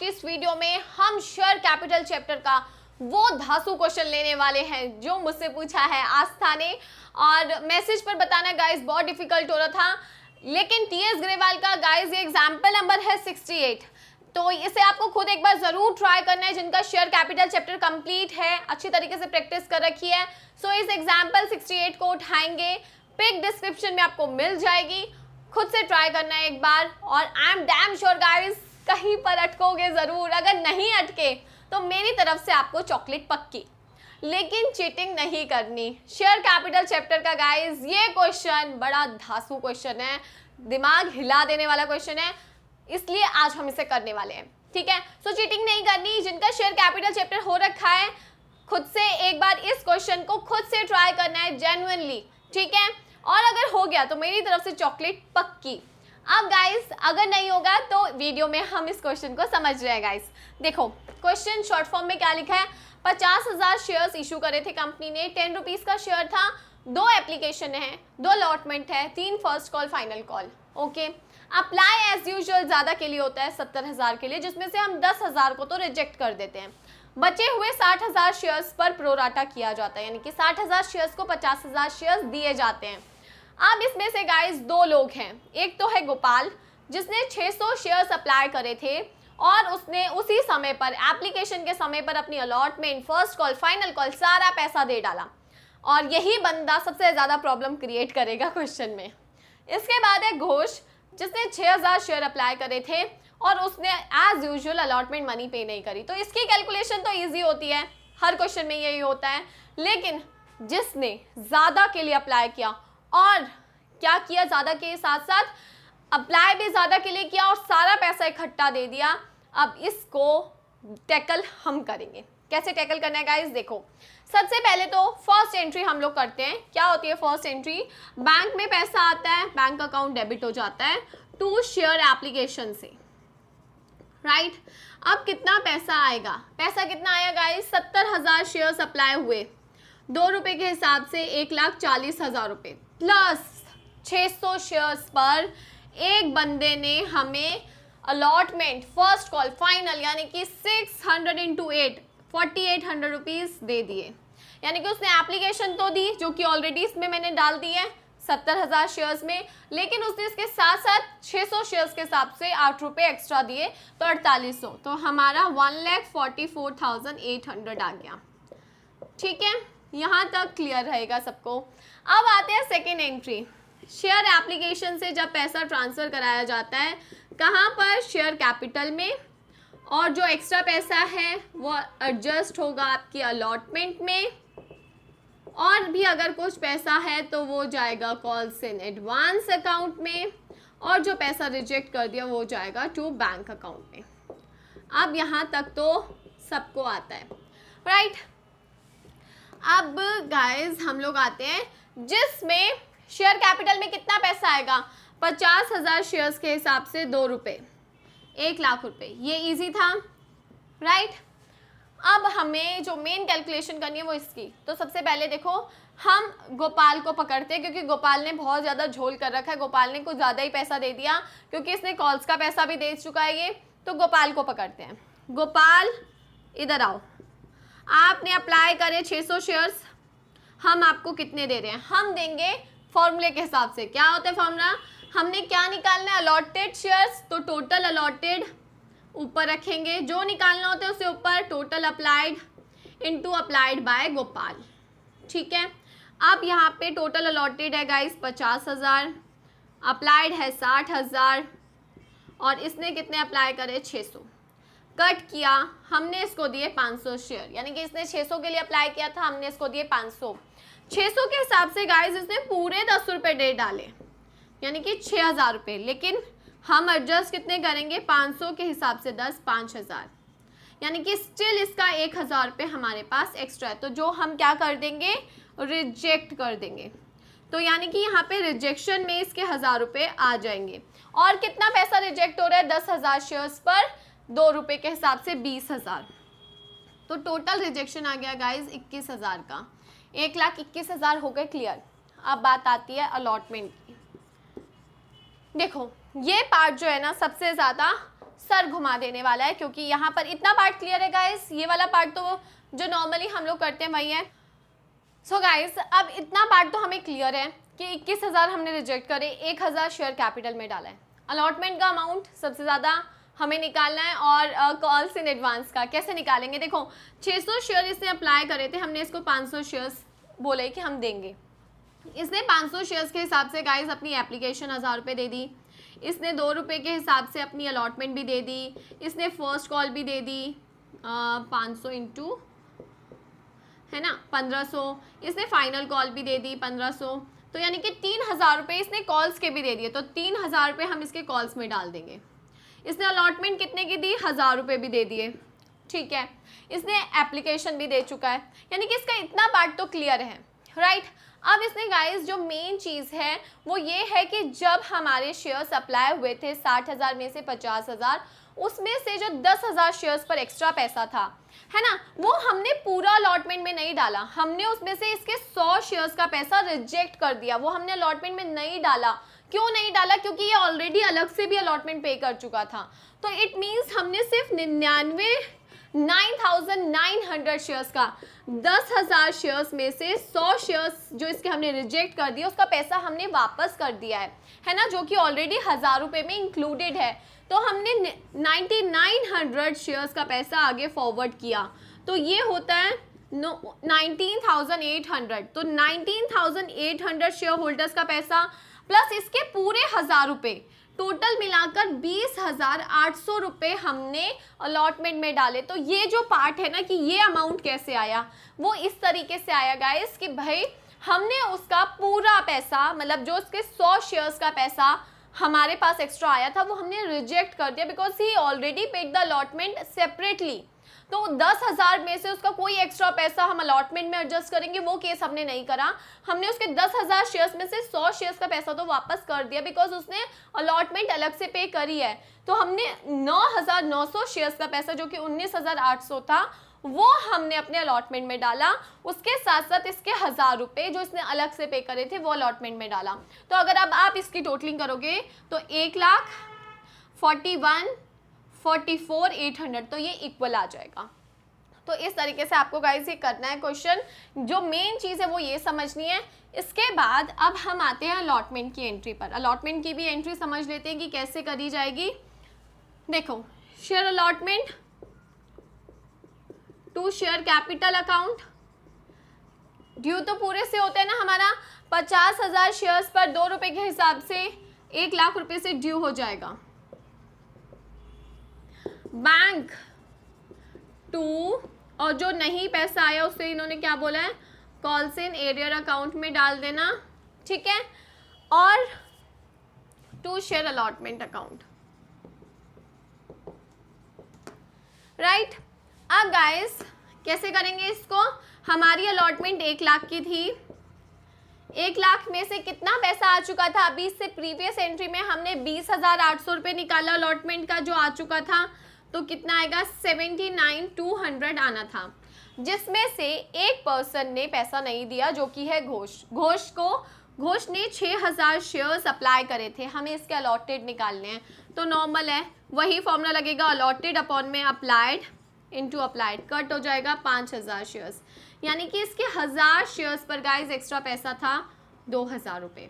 की इस वीडियो में हम शेयर कैपिटल चैप्टर का वो धांसू क्वेश्चन लेने वाले हैं जो मुझसे पूछा है आस्था ने, और मैसेज पर बताना गाइस बहुत डिफिकल्ट हो रहा था, लेकिन टीएस ग्रेवाल का गाइस ये एग्जाम्पल नंबर है 68, तो इसे आपको खुद एक बार जरूर ट्राई करना है जिनका शेयर कैपिटल चैप्टर कंप्लीट है, अच्छी तरीके से प्रैक्टिस कर रखी है। सो इस एग्जाम्पल 68 को उठाएंगे, पिक डिस्क्रिप्शन में आपको मिल जाएगी, खुद से ट्राई करना है एक बार, और I am damn sure guys कहीं पर अटकोगे जरूर, अगर नहीं अटके तो मेरी तरफ से आपको चॉकलेट पक्की, लेकिन चीटिंग नहीं करनी। शेयर कैपिटल चैप्टर का गाइस ये क्वेश्चन बड़ा धांसू क्वेश्चन है, दिमाग हिला देने वाला क्वेश्चन है, इसलिए आज हम इसे करने वाले हैं, ठीक है। सो चीटिंग नहीं करनी, जिनका शेयर कैपिटल चैप्टर हो रखा है खुद से एक बार इस क्वेश्चन को खुद से ट्राई करना है जेन्युइनली, ठीक है, और अगर हो गया तो मेरी तरफ से चॉकलेट पक्की। अब गाइस अगर नहीं होगा तो वीडियो में हम इस क्वेश्चन को समझ रहे हैं। गाइस देखो क्वेश्चन शॉर्ट फॉर्म में क्या लिखा है, 50,000 शेयर्स इशू करे थे कंपनी ने, 10 रुपीज का शेयर था, 2 एप्लीकेशन है, 2 अलॉटमेंट है, 3 first call final call, okay. Apply as usual ज़्यादा के लिए होता है 70,000 के लिए, जिसमें से हम 10,000 को तो रिजेक्ट कर देते हैं, बचे हुए 60,000 शेयर्स पर प्रोराटा किया जाता है, यानी कि 60,000 शेयर्स को 50,000 शेयर्स दिए जाते हैं। अब इसमें से गाइस 2 लोग हैं, एक तो है गोपाल जिसने 600 शेयर्स अप्लाई करे थे और उसने उसी समय पर एप्लीकेशन के समय पर अपनी allotment, first call, final call सारा पैसा दे डाला, और यही बंदा सबसे ज़्यादा प्रॉब्लम क्रिएट करेगा क्वेश्चन में। इसके बाद है घोष जिसने 6,000 शेयर अप्लाई करे थे और उसने एज यूजुअल अलॉटमेंट मनी पे नहीं करी, तो इसकी कैलकुलेशन तो ईजी होती है, हर क्वेश्चन में यही होता है, लेकिन जिसने ज़्यादा के लिए अप्लाई किया और क्या किया, ज़्यादा के साथ साथ अप्लाई भी ज़्यादा के लिए किया और सारा पैसा इकट्ठा दे दिया, अब इसको टैकल हम करेंगे। कैसे टैकल करना है गाइस, देखो सबसे पहले तो फर्स्ट एंट्री हम लोग करते हैं। क्या होती है फर्स्ट एंट्री, बैंक में पैसा आता है, बैंक अकाउंट डेबिट हो जाता है टू शेयर एप्लीकेशन से, राइट। अब कितना पैसा आएगा, पैसा कितना आया गाइस, 70,000 शेयर्स अप्लाई हुए, 2 रुपये के हिसाब से 1,40,000 रुपये प्लस 600 शेयर्स पर एक बंदे ने हमें अलॉटमेंट, फर्स्ट कॉल, फाइनल यानी कि 600 इंटू 8 4800 रुपीज़ दे दिए, यानी कि उसने एप्लीकेशन तो दी जो कि ऑलरेडी इसमें मैंने डाल दी है 70,000 शेयर्स में, लेकिन उसने इसके साथ साथ 600 शेयर्स के हिसाब से 8 रुपये एक्स्ट्रा दिए तो 4800, तो हमारा 1,44,800 आ गया, ठीक है। यहाँ तक क्लियर रहेगा सबको। अब आते हैं सेकेंड एंट्री, शेयर एप्लीकेशन से जब पैसा ट्रांसफ़र कराया जाता है कहाँ पर, शेयर कैपिटल में, और जो एक्स्ट्रा पैसा है वो एडजस्ट होगा आपकी अलॉटमेंट में, और भी अगर कुछ पैसा है तो वो जाएगा कॉल्स इन एडवांस अकाउंट में, और जो पैसा रिजेक्ट कर दिया वो जाएगा टू बैंक अकाउंट में। अब यहाँ तक तो सबको आता है, राइट। अब गाइस हम लोग आते हैं जिसमें शेयर कैपिटल में कितना पैसा आएगा, 50,000 शेयर्स के हिसाब से 2 रुपये, 1,00,000 रुपये, ये इजी था, राइट। अब हमें जो मेन कैलकुलेशन करनी है वो इसकी, तो सबसे पहले देखो हम गोपाल को पकड़ते हैं क्योंकि गोपाल ने बहुत ज़्यादा झोल कर रखा है, गोपाल ने कुछ ज़्यादा ही पैसा दे दिया क्योंकि इसने कॉल्स का पैसा भी दे चुका है ये, तो गोपाल को पकड़ते हैं। गोपाल इधर आओ, आपने अप्लाई करे 600 शेयर्स, हम आपको कितने दे रहे हैं, हम देंगे फॉर्मूले के हिसाब से। क्या होता है फॉर्मूला, हमने क्या निकालना है, अलॉटेड शेयर्स, तो टोटल अलॉटेड ऊपर रखेंगे, जो निकालना होता है उससे ऊपर total applied into applied by Gopal, ठीक है। अब यहाँ पे टोटल अलॉटेड है गाइस 50,000, अप्लाइड है 60,000, और इसने कितने अप्लाई करे 600, कट किया, हमने इसको दिए 500 शेयर, यानी कि इसने 600 के लिए अप्लाई किया था, हमने इसको दिए 500, 600 के हिसाब से गाइस इसने पूरे 10 रुपये दे डाले, यानी कि 6,000 रुपये, लेकिन हम एडजस्ट कितने करेंगे, 500 के हिसाब से 10, 5,000, यानी कि स्टिल इसका 1,000 रुपये हमारे पास एक्स्ट्रा है, तो जो हम क्या कर देंगे, रिजेक्ट कर देंगे, तो यानी कि यहाँ पे रिजेक्शन में इसके 1,000 रुपये आ जाएंगे। और कितना पैसा रिजेक्ट हो रहा है, 10,000 शेयर्स पर 2 रुपये के हिसाब से 20,000, तो टोटल रिजेक्शन आ गया गाइज 21,000 का, 1,21,000 हो गए क्लियर। अब बात आती है अलॉटमेंट की। देखो ये पार्ट जो है ना सबसे ज़्यादा सर घुमा देने वाला है, क्योंकि यहाँ पर इतना पार्ट क्लियर है गाइस। ये वाला पार्ट तो जो नॉर्मली हम लोग करते हैं वही है। सो गाइस अब इतना पार्ट तो हमें क्लियर है कि 21,000 हमने रिजेक्ट करे, 1,000 शेयर कैपिटल में डाला है। अलॉटमेंट का अमाउंट सबसे ज़्यादा हमें निकालना है, और कॉल्स इन एडवांस का कैसे निकालेंगे। देखो 600 शेयर इसने अप्लाई करे थे, हमने इसको 500 शेयर्स बोले कि हम देंगे। इसने 500 शेयर्स के हिसाब से गाइस अपनी एप्लीकेशन 1000 रुपये दे दी। इसने 2 रुपये के हिसाब से अपनी अलॉटमेंट भी दे दी। इसने फर्स्ट कॉल भी दे दी 500 इंटू है ना 1500। इसने फाइनल कॉल भी दे दी 1500। तो यानी कि 3000 रुपये इसने कॉल्स के भी दे दिए। तो 3000 रुपये हम इसके कॉल्स में डाल देंगे। इसने अलॉटमेंट कितने की दी, 1000 रुपये भी दे दिए, ठीक है। इसने एप्लीकेशन भी दे चुका है, यानी कि इसका इतना पार्ट तो क्लियर है, राइट। अब इसने गाइस जो मेन चीज़ है वो ये है कि जब हमारे शेयर्स अप्लाई हुए थे 60,000 में से 50,000, उसमें से जो 10,000 शेयर्स पर एक्स्ट्रा पैसा था, है ना, वो हमने पूरा अलॉटमेंट में नहीं डाला। हमने उसमें से इसके 100 शेयर्स का पैसा रिजेक्ट कर दिया, वो हमने अलॉटमेंट में नहीं डाला। क्यों नहीं डाला? क्योंकि ये ऑलरेडी अलग से भी अलॉटमेंट पे कर चुका था। तो इट मीन्स हमने सिर्फ 9,900 शेयर्स का 10,000 शेयर्स में से 100 शेयर्स जो इसके हमने रिजेक्ट कर दिया, उसका पैसा हमने वापस कर दिया है ना, जो कि ऑलरेडी 1000 रुपये में इंक्लूडेड है। तो हमने 9900 शेयर्स का पैसा आगे फॉरवर्ड किया, तो ये होता है 19,800। तो 19,800 शेयर होल्डर्स का पैसा प्लस इसके पूरे 1000 रुपये, टोटल मिलाकर 20,800 रुपये हमने अलॉटमेंट में डाले। तो ये जो पार्ट है ना कि ये अमाउंट कैसे आया, वो इस तरीके से आया गाइस कि भाई हमने उसका पूरा पैसा, मतलब जो उसके 100 शेयर्स का पैसा हमारे पास एक्स्ट्रा आया था, वो हमने रिजेक्ट कर दिया, because he already paid the allotment separately. तो 10,000 में से उसका कोई एक्स्ट्रा पैसा हम अलॉटमेंट में एडजस्ट करेंगे, वो केस हमने नहीं करा। हमने उसके 10,000 शेयर्स में से 100 शेयर्स का पैसा तो वापस कर दिया, बिकॉज उसने अलॉटमेंट अलग से पे करी है। तो हमने 9,900 शेयर्स का पैसा, जो कि 19,800 था, वो हमने अपने अलॉटमेंट में डाला। उसके साथ साथ इसके 1000 रुपये जो इसने अलग से पे करे थे, वो अलॉटमेंट में डाला। तो अगर अब आप इसकी टोटलिंग करोगे तो 1,41,44,800, तो ये इक्वल आ जाएगा। तो इस तरीके से आपको गाइस ये करना है क्वेश्चन। जो मेन चीज़ है वो ये समझनी है। इसके बाद अब हम आते हैं अलॉटमेंट की एंट्री पर। अलॉटमेंट की भी एंट्री समझ लेते हैं कि कैसे करी जाएगी। देखो, share allotment to share capital account, due तो पूरे से होते हैं ना हमारा 50,000 शेयर्स पर 2 रुपये के हिसाब से 1 लाख रुपए से ड्यू हो जाएगा। बैंक टू, और जो नहीं पैसा आया उससे इन्होंने क्या बोला है, कॉल्स इन एरियर अकाउंट में डाल देना, ठीक है। और to share allotment account, right. अब गाइस कैसे करेंगे इसको, हमारी अलॉटमेंट 1 लाख की थी। 1 लाख में से कितना पैसा आ चुका था, अभी इससे प्रीवियस एंट्री में हमने 20,800 रुपये निकाला अलॉटमेंट का, जो आ चुका था। तो कितना आएगा, 79,200 आना था, जिसमें से एक पर्सन ने पैसा नहीं दिया, जो कि है घोष। घोष ने 6,000 शेयर्स अप्लाई करे थे, हमें इसके अलॉटेड निकालने हैं। तो नॉर्मल है, वही फॉर्मूला लगेगा, अलॉटेड अपॉन में अप्लाइड इनटू अप्लाइड, कट हो जाएगा 5,000 शेयर्स, यानी कि इसके 1000 शेयर्स पर गाइस एक्स्ट्रा पैसा था 2,000 रुपये,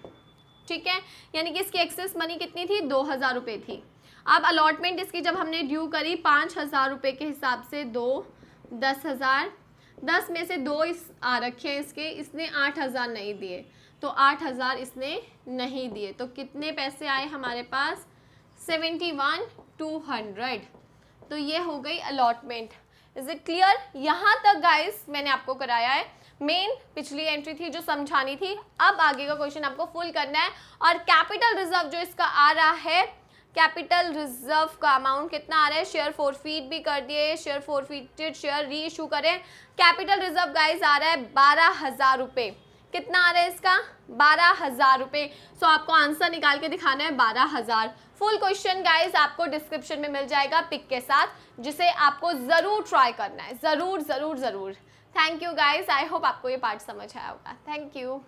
ठीक है। यानी कि इसकी एक्सेस मनी कितनी थी, 2,000 रुपये थी। अब अलॉटमेंट इसकी जब हमने ड्यू करी 5,000 रुपये के हिसाब से, 10,000, 10 में से 2 आ रखे हैं इसके, इसने 8,000 नहीं दिए, तो 8,000 इसने नहीं दिए। तो कितने पैसे आए हमारे पास, 71,200। तो ये हो गई अलॉटमेंट। Is it clear? यहाँ तक गाइस मैंने आपको कराया है। मेन पिछली एंट्री थी जो समझानी थी। अब आगे का क्वेश्चन आपको फुल करना है। और कैपिटल रिजर्व जो इसका आ रहा है, कैपिटल रिजर्व का अमाउंट कितना आ रहा है, शेयर फॉरफीट भी कर दिए, शेयर फॉरफीटेड शेयर री इशू करें। कैपिटल रिजर्व गाइस आ रहा है 12,000 रुपये। कितना आ रहा है इसका, 12,000 रुपये। सो आपको आंसर निकाल के दिखाना है 12,000। फुल क्वेश्चन गाइस आपको डिस्क्रिप्शन में मिल जाएगा पिक के साथ, जिसे आपको ज़रूर ट्राई करना है, ज़रूर ज़रूर ज़रूर। Thank you guys, I hope आपको ये पार्ट समझ आया होगा। Thank you.